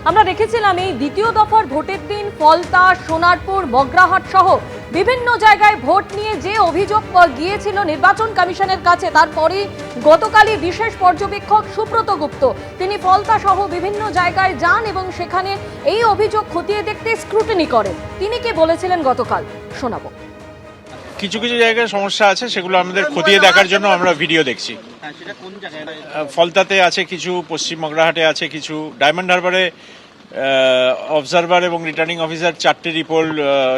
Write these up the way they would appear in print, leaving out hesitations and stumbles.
আমরা দেখেছিলাম এই দ্বিতীয় দফার ভোটের দিন ফলতা, সোনারপুর, মগরাহাট সহ বিভিন্ন জায়গায় ভোট নিয়ে যে অভিযোগ গিয়েছিল নির্বাচন কমিশনের কাছে, তারপরে গতকালই বিশেষ পর্যবেক্ষক সুব্রত গুপ্ত তিনি ফলতা সহ বিভিন্ন জায়গায় যান এবং সেখানে এই অভিযোগ খতিয়ে দেখতে স্ক্রুটিনি করেন। তিনি কি বলেছিলেন গতকাল শোনাবো। কিছু কিছু জায়গায় সমস্যা আছে, সেগুলো আমাদের খতিয়ে দেখার জন্য আমরা ভিডিও দেখছি। ফলতাতে আছে কিছু, পশ্চিম মগরাহাটে আছে কিছু, ডায়মন্ড হারবারে অবজারভার এবং রিটার্নিং অফিসার 4টে রিপোর্ট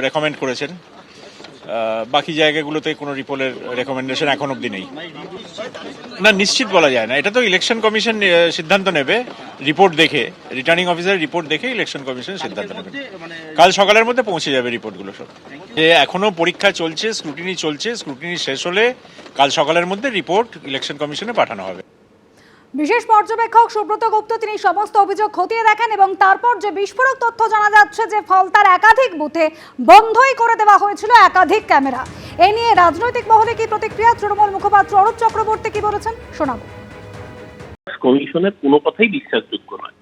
রেকমেন্ড করেছেন। বাকি জায়গাগুলোতে কোনো রিপোর্টের রেকমেন্ডেশন এখন অবধি নেই। না, নিশ্চিত বলা যায় না, এটা তো ইলেকশন কমিশন সিদ্ধান্ত নেবে। রিপোর্ট দেখে, রিটার্নিং অফিসার রিপোর্ট দেখে ইলেকশন কমিশন সিদ্ধান্ত নেবে। কাল সকালের মধ্যে পৌঁছে যাবে রিপোর্টগুলো সব। এখনো পরীক্ষা চলছে, স্ক্রুটিনি চলছে, স্ক্রুটিনি শেষ হলে কাল সকালের মধ্যে রিপোর্ট ইলেকশন কমিশনে পাঠানো হবে। বিশেষ পর্যবেক্ষক সুব্রত গুপ্ত তিনি সমস্ত অভিযোগ খতিয়ে দেখেন এবং তারপর যে বিস্ফোরক তথ্য জানা যাচ্ছে যে ফলতার একাধিক বুথে বন্ধই করে দেওয়া হয়েছিল একাধিক ক্যামেরা। এ নিয়ে রাজনৈতিক মহলে কি প্রতিক্রিয়া, তৃণমূল মুখপাত্র অরূপ চক্রবর্তী কি বলেছেন শোনাবো। কমিশনের কোনো কথাই বিশ্বাসযোগ্য নয়।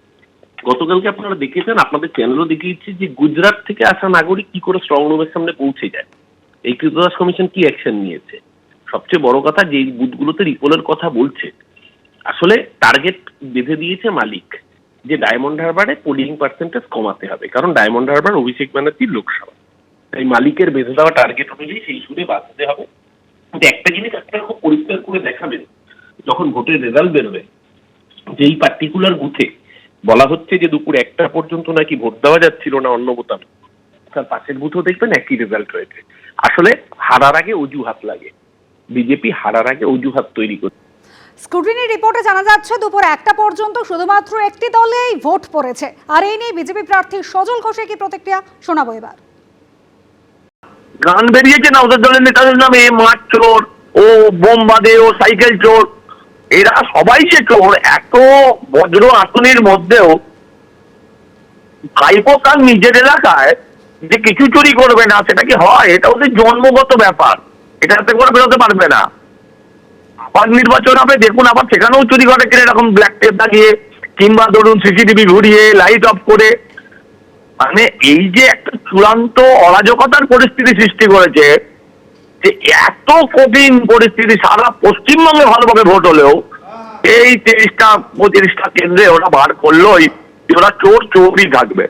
গতকালকে আপনারা দেখেছেন, আপনাদের চ্যানেলও দেখিয়েছে যে গুজরাট থেকে আসা নাগরিক কি করে স্ট্রং রুমের সামনে পৌঁছে যায়। এই কৃতদাস কমিশন কি অ্যাকশন নিয়েছে? সবচেয়ে বড় কথা, যে বুথগুলোতে রিপোলের কথা বলছে, আসলে টার্গেট বেঁধে দিয়েছে মালিক, যে ডায়মন্ড হারবারে পোলিং পার্সেন্টেজ কমাতে হবে, কারণ ডায়মন্ড হারবার অভিষেক ব্যানার্জির লোকসভা। তাই মালিকের বেঁধে দেওয়া টার্গেট অনুযায়ী সেই সুরে বাঁচতে হবে। কিন্তু একটা জিনিস আপনারা খুব পরিষ্কার করে দেখাবেন, যখন ভোটের রেজাল্ট বেরোবে, যেই পার্টিকুলার বুথে বলা হচ্ছে যে দুপুর 1টা পর্যন্ত নাকি ভোট দেওয়া যাচ্ছিল না অন্য বোতামে, তার পাশের বুথও দেখবেন একই রেজাল্ট হয়েছে। আসলে হারার আগে অজুহাত লাগে, বিজেপি হারার আগে অজুহাত তৈরি করছে। স্ক্রুটিনি রিপোর্টে জানা যাচ্ছে দুপুর 1টা পর্যন্ত শুধুমাত্র একটি দলেই ভোট পড়েছে। আর এই নিয়ে বিজেপি প্রার্থী সজল ঘোষের কি প্রতিক্রিয়া শোনাবো এবার। গান বেরিয়েছে না ওদের দলের নেতাদের নামে, মাঠ চোর, ও বোম বাঁধে, ও সাইকেল চোর, এরা সবাই সে চোর। এত বজ্র আসনের মধ্যেও ভাইপো তার নিজের এলাকায় যে কিছু চুরি করবে না, সেটা কি হয়? এটা ওদের জন্মগত ব্যাপার, এটাতে করে বেরোতে পারবে না। আবার নির্বাচন হবে, দেখুন আবার সেখানেও চুরি করে কিনে, এরকম ব্ল্যাক টেপ লাগিয়ে কিংবা ধরুন সিসিটিভি ঘুরিয়ে লাইট অফ করে। মানে এই যে একটা চূড়ান্ত অরাজকতার পরিস্থিতি সৃষ্টি করেছে, যে এত কঠিন পরিস্থিতি, সারা পশ্চিমবঙ্গে ভালোভাবে ভোট হলেও এই 30টা 35টা কেন্দ্রে ওরা বার করলোই, ওরা চোর চোরই থাকবে।